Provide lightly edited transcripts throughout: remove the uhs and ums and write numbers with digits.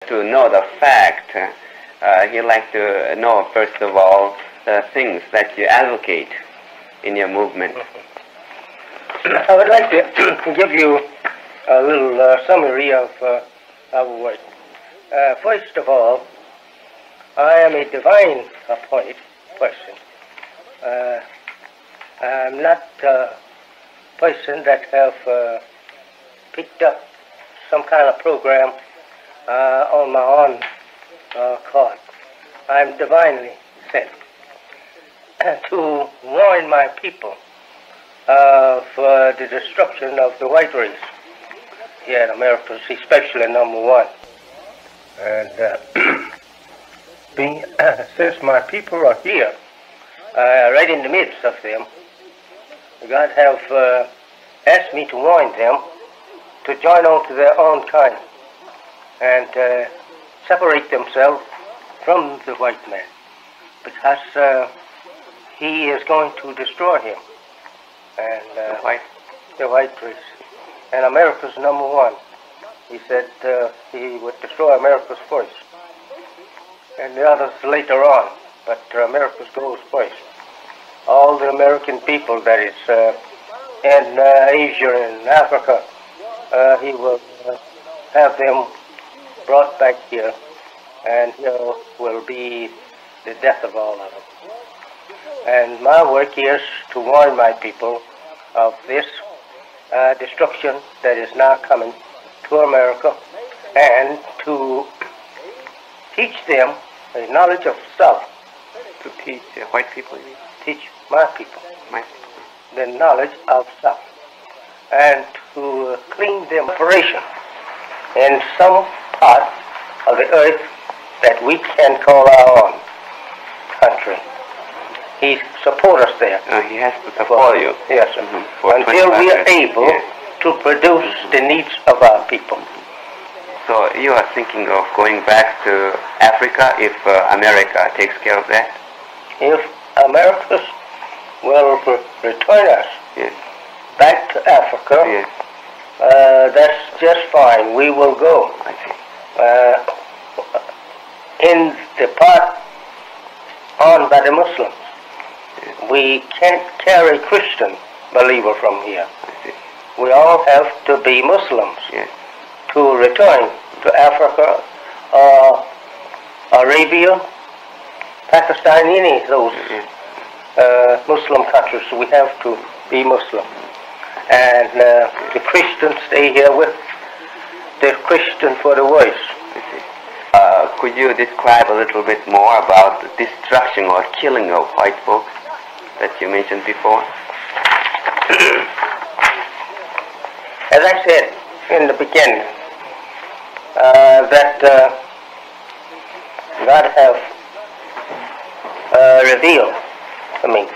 to know the fact. He'd like to know, first of all, the things that you advocate in your movement. I would like to give you a little summary of our work. First of all, I am a divine appointed person. I'm not a person that have picked up some kind of program on my own cause. I'm divinely sent to warn my people of the destruction of the white race here in America, especially number one. And since my people are here, right in the midst of them, God have asked me to warn them to join on to their own kind and separate themselves from the white man, because he is going to destroy him and the white race. And America's number one. He said he would destroy America's first, and the others later on, but America's goes first. All the American people that is in Asia and Africa, he will have them brought back here, and here will be the death of all of them. And my work is to warn my people of this destruction that is now coming to America, and to teach them a knowledge of self. To teach white people, you mean? Teach my people the knowledge of self, and to clean them operation in some part of the earth that we can call our own country. He support us there. He has to support you. Yes, sir. Until we are able to produce the needs of our people. So you are thinking of going back to Africa if America takes care of that? If America will return us back to Africa, that's just fine. We will go. I see. In the part owned by the Muslims, we can't carry Christian believer from here. We all have to be Muslims to return to Africa, Arabia, Pakistan, any of those Muslim countries. We have to be Muslim. And the Christians stay here with the Christian for the worse. Could you describe a little bit more about the destruction or killing of white folks that you mentioned before? As I said in the beginning, that God have revealed to me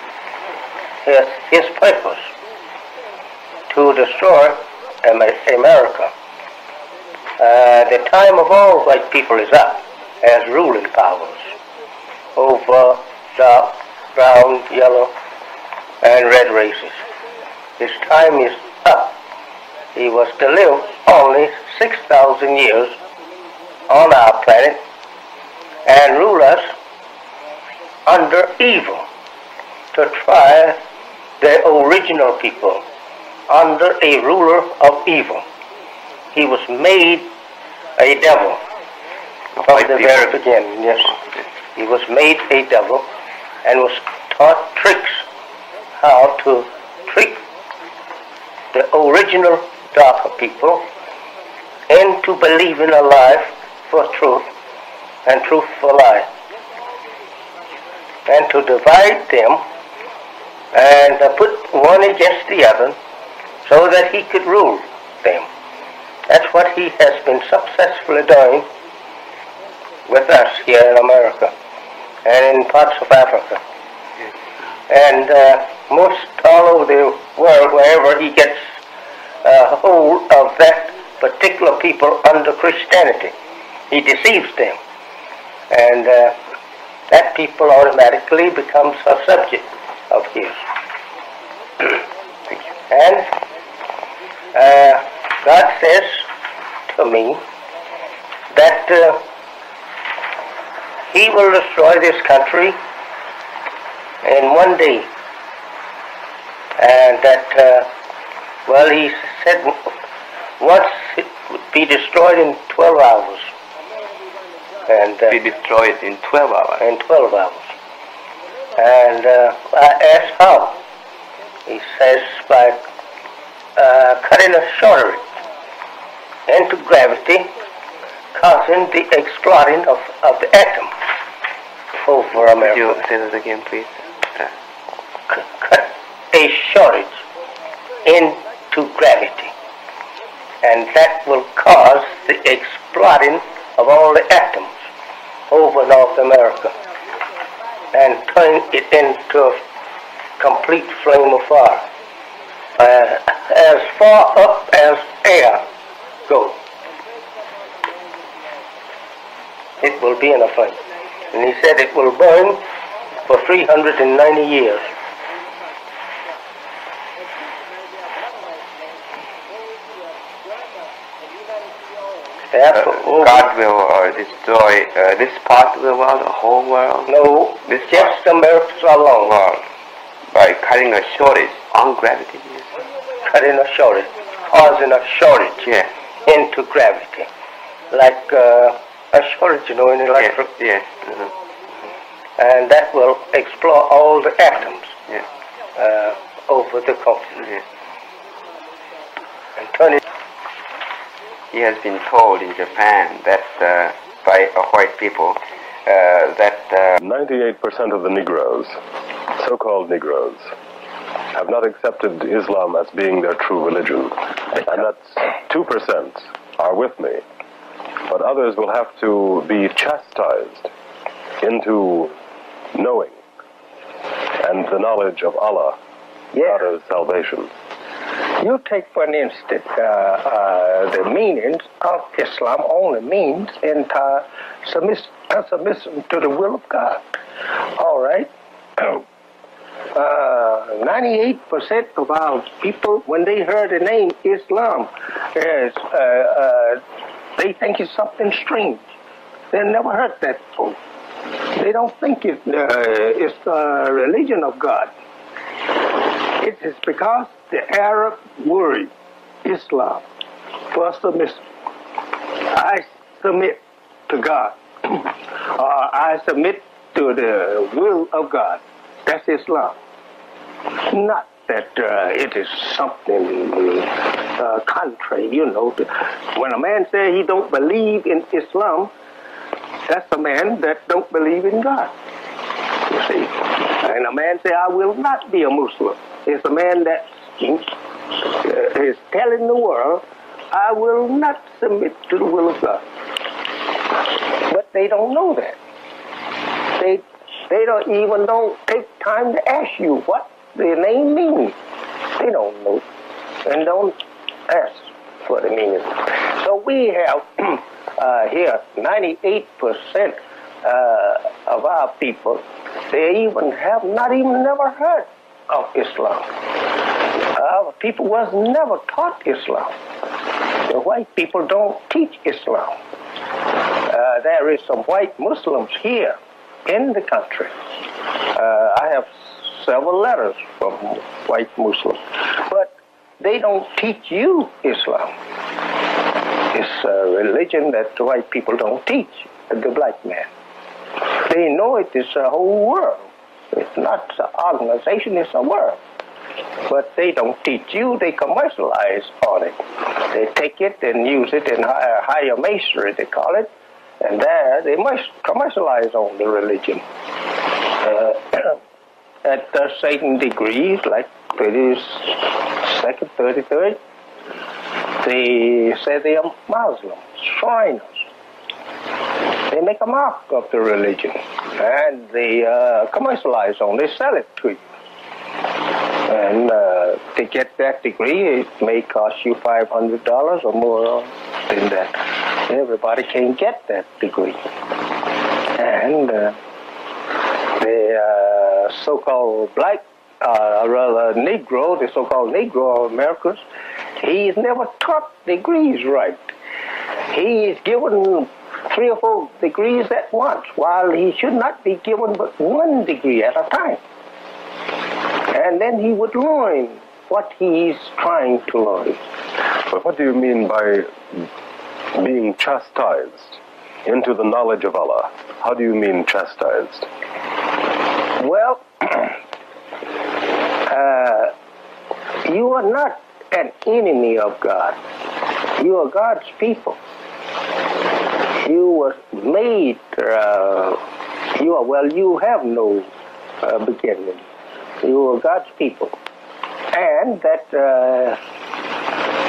His purpose to destroy America. The time of all white people is up as ruling powers over dark, brown, yellow, and red races. His time is up. He was to live only 6,000 years on our planet and rule us under evil, to try the original people under a ruler of evil. He was made a devil from the very beginning. Yes, he was made a devil and was taught tricks how to trick the original darker people into believing a lie for truth and truth for lie, and to divide them and put one against the other so that he could rule them. That's what he has been successfully doing with us here in America and in parts of Africa. And most all over the world, wherever he gets a hold of that particular people under Christianity, he deceives them. And that people automatically becomes a subject of his. Thank you. And God says to me that he will destroy this country in one day. And that, well, he said once it would be destroyed in 12 hours. And Be destroyed in 12 hours. in 12 hours. And I asked how. He says by cutting a shorter into gravity, causing the exploding of the atom over Could America. you say that again, please? Cut a shortage into gravity, and that will cause the exploding of all the atoms over North America and turn it into a complete flame of fire, as far up as air goes. It will be in a flame. And he said it will burn for 390 years. God will destroy this part of the world, the whole world? No, This just America alone. world. By cutting a shortage on gravity. Cutting a shortage, causing a shortage Yeah. into gravity. Like a shortage, in electric. Yes. Uh-huh. And that will explode all the atoms Yeah. over the continent. Yeah. And turn it. He has been told in Japan that by white people that 98% of the Negroes, so-called Negroes, have not accepted Islam as being their true religion. And that's 2% are with me. But others will have to be chastised into knowing and the knowledge of Allah, God of salvation. You take, for an instance, the meanings of Islam only means submission to the will of God. All right? 98% of our people, when they heard the name Islam, they think it's something strange. They never heard that before. They don't think it's the religion of God. It is because the Arab word, Islam, for submission. I submit to God, or I submit to the will of God. That's Islam. Not that it is something contrary, When a man says he don't believe in Islam, that's a man that don't believe in God. You see? And a man say, I will not be a Muslim. It's a man that is telling the world, I will not submit to the will of God. But they don't know that. They don't even take time to ask you what the name means. They don't know and don't ask for the meaning. So we have here 98% of our people, they even have never heard of Islam. Our people was never taught Islam. The white people don't teach Islam. There is some white Muslims here in the country. I have several letters from white Muslims, but they don't teach you Islam. It's a religion that the white people don't teach the black man. They know it is a whole world. It's not an organization, it's a world. But they don't teach you, they commercialize on it. They take it and use it in higher masonry, they call it, and there they must commercialize on the religion. At certain degrees, like 32nd, 33rd, they say they are Muslims, Shriners. They make a mark of the religion, and they commercialize on, they sell it to you. And to get that degree, it may cost you $500 or more than that. Everybody can get that degree. And the so-called black, rather Negro, the so-called Negro Americans, he's never taught degrees right. He's given 3 or 4 degrees at once, while he should not be given but 1 degree at a time. And then he would learn what he's trying to learn. But what do you mean by being chastised into the knowledge of Allah? How do you mean chastised? Well, you are not an enemy of God. You are God's people. You were made, you have no beginning. You are God's people. And that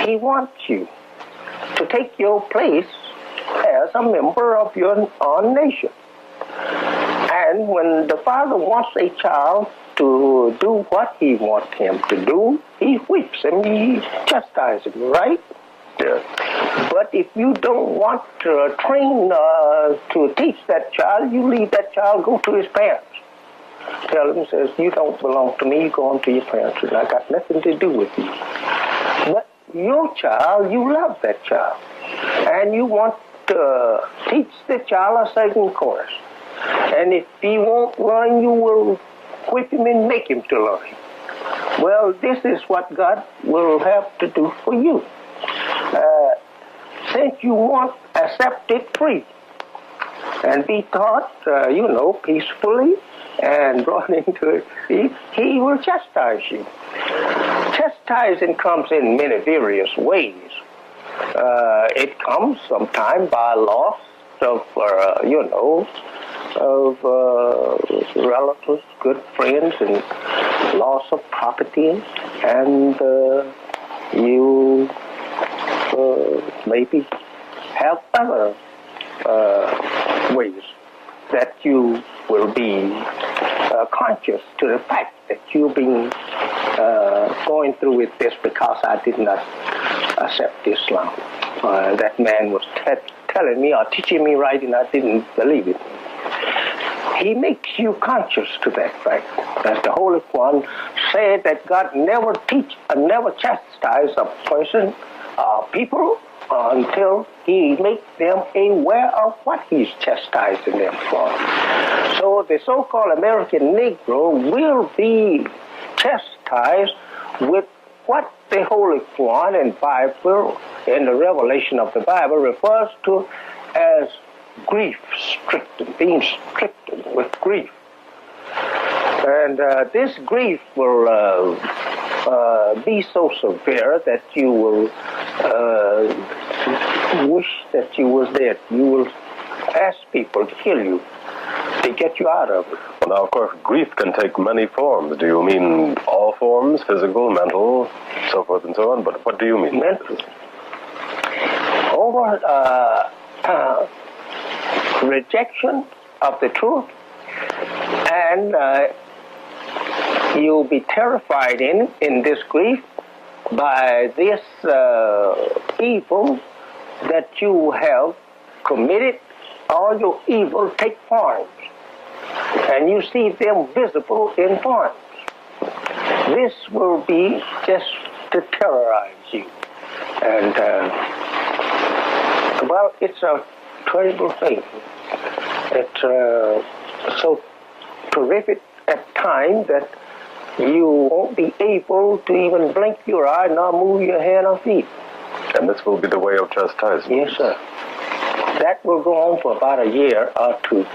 He wants you to take your place as a member of your own nation. And when the father wants a child to do what he wants him to do, he whips him, he chastises him, right? Yes. But if you don't want to train to teach that child, you leave that child, go to his parents. Tell him, says, you don't belong to me, you go on to your parents. I got nothing to do with you. But your child, you love that child. And you want to teach the child a certain course. And if he won't learn, you will whip him and make him to learn. Well, this is what God will have to do for you. Since you want accept it free and be taught, peacefully and brought into it, he will chastise you. Chastising comes in many various ways. It comes sometimes by loss of, relatives, good friends, and loss of property, and you maybe have other ways that you will be conscious to the fact that you've been going through with this because I did not accept Islam. That man was telling me or teaching me right, and I didn't believe it. He makes you conscious to that fact. As the Holy One said that God never chastise a person, people, until He makes them aware of what He's chastising them for. So the so-called American Negro will be chastised with what the Holy One and Bible, in the revelation of the Bible, refers to as grief-stricken, being stricken with grief. And this grief will be so severe that you will wish that you was dead. You will ask people to kill you, to get you out of it. Well, now, of course, grief can take many forms. Do you mean all forms, physical, mental, so forth and so on? But what do you mean? Mental. Over rejection of the truth, and you'll be terrified in this grief by this evil that you have committed. All your evil take forms, and you see them visible in forms. This will be just to terrorize you. And, it's a terrible thing. It's so terrific at times that you won't be able to even blink your eye nor move your hand or feet. And this will be the way of chastisement? Yes, sir. That will go on for about a year or two.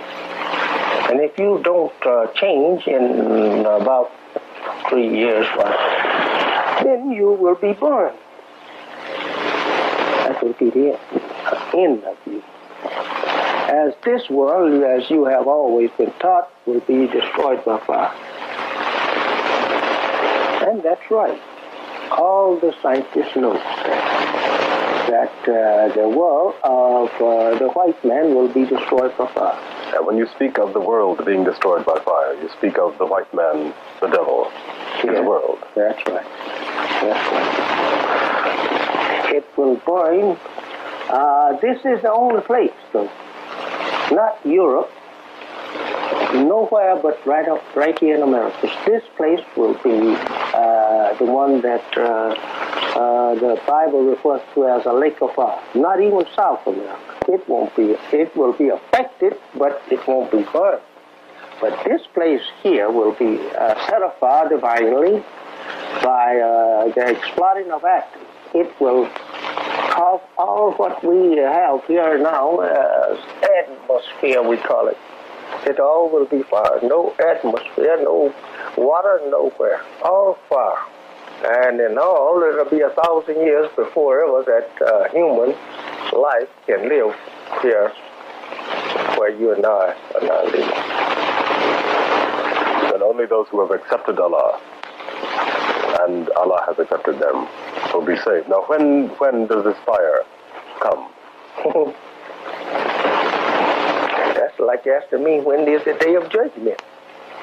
And if you don't change in about 3 years, then you will be burned. That will be the end of you. As this world, as you have always been taught, will be destroyed by fire. And that's right. All the scientists know that the world of the white man will be destroyed by fire. And when you speak of the world being destroyed by fire, you speak of the white man, the devil, his world. That's right. That's right. It will burn. This is the only place, though. Not Europe. Nowhere but right here in America. This place will be the one that the Bible refers to as a lake of fire. Not even South America. It will be affected, but it won't be burned. But this place here will be set afire divinely by the exploding of atoms. It will cause all what we have here now as atmosphere, we call it. It all will be fire. No atmosphere, no water, nowhere. All fire. And in all, it'll be 1,000 years before ever that human life can live here where you and I are now living. And only those who have accepted Allah and Allah has accepted them will be saved. Now, when does this fire come? That's like asking me, when is the day of judgment?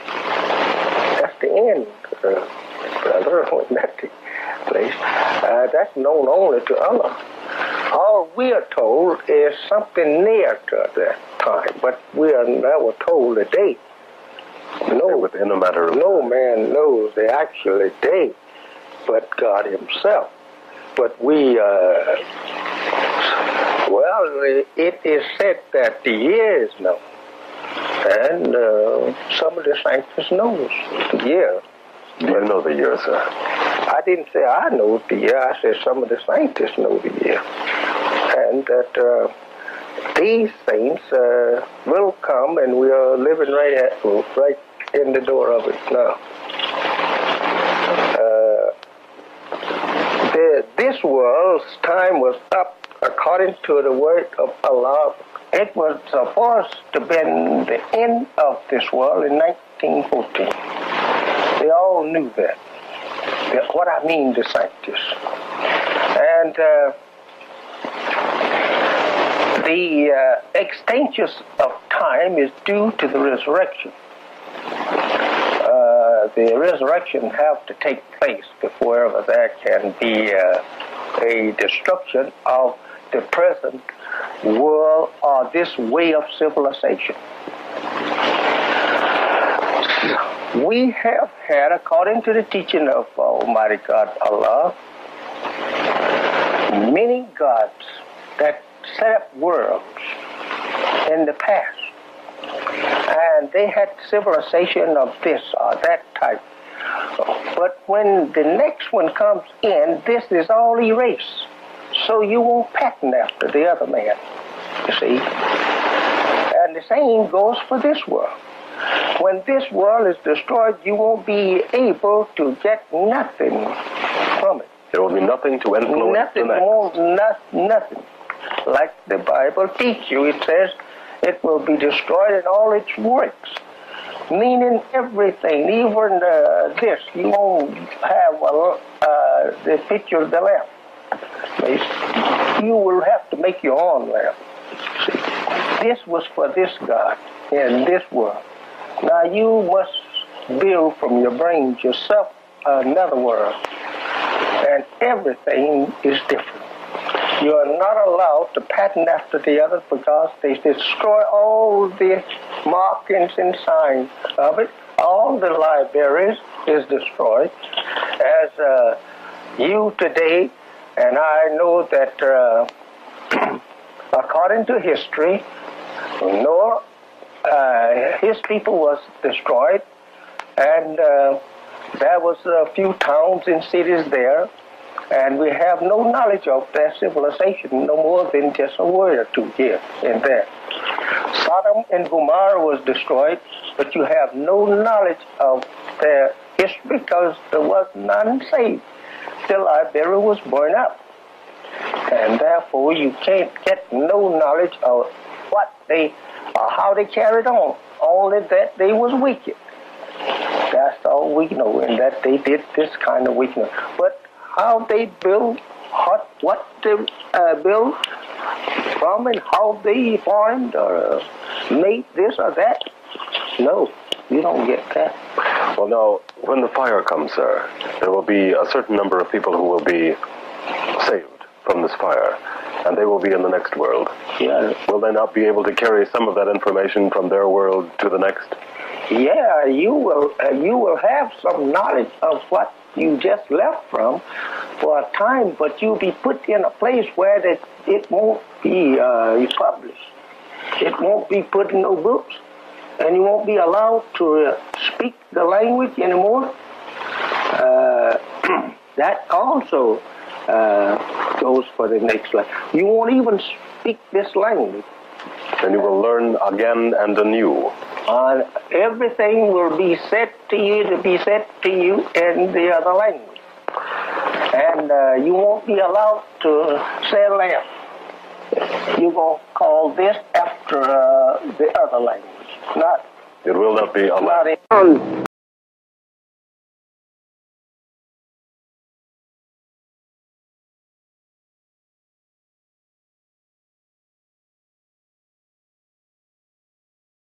That's the end, brother. When that takes place, that's known only to Allah. All we are told is something near to that time, but we are never told the date. No, within a matter of no man knows the actual date but God himself. But we, it is said that the year is known. And some of the scientists know the year. Do you know the year, sir? I didn't say I know the year. I said some of the scientists know the year. And that these things will come, and we are living right in the door of it now. This world's time was up according to the word of Allah. It was supposed to be the end of this world in 1914. They all knew that. What I mean, the scientists. And the extension of time is due to the resurrection. The resurrection have to take place before ever there can be a destruction of the present world or this way of civilization. We have had, according to the teaching of Almighty God Allah, many gods that set up worlds in the past. And they had civilization of this or that type. But when the next one comes in, this is all erased. So you won't pattern after the other man, you see. And the same goes for this world. When this world is destroyed, you won't be able to get nothing from it. There will be nothing to influence the next. Nothing. Like the Bible teaches you, it says, it will be destroyed in all its works, meaning everything, even this. You won't have the picture of the lamp. You will have to make your own lamp. See, this was for this God in this world. Now you must build from your brains yourself another world, and everything is different. You are not allowed to pattern after the others because they destroy all the markings and signs of it. All the libraries is destroyed. As you today, and I know that according to history, Noah, his people was destroyed, and there was a few towns and cities there. And we have no knowledge of their civilization, no more than just a word or two here and there. Sodom and Gomorrah was destroyed, but you have no knowledge of their history because there was none saved. The library was burned up. And therefore you can't get no knowledge of what they, or how they carried on, only that they was wicked. That's all we know, and that they did this kind of wickedness. But how they build, what they build from, and how they formed or made this or that. No, you don't get that. Well, now, when the fire comes, sir, there will be a certain number of people who will be saved from this fire, and they will be in the next world. Yeah. Will they not be able to carry some of that information from their world to the next? Yeah, you will have some knowledge of what you just left from for a time, but you'll be put in a place where that it won't be published. It won't be put in no books, and you won't be allowed to speak the language anymore. That also goes for the next life. You won't even speak this language. And you will learn again and anew. Everything will be said to you in the other language. And you won't be allowed to say left. You're going to call this after the other language. It will not be allowed. Not in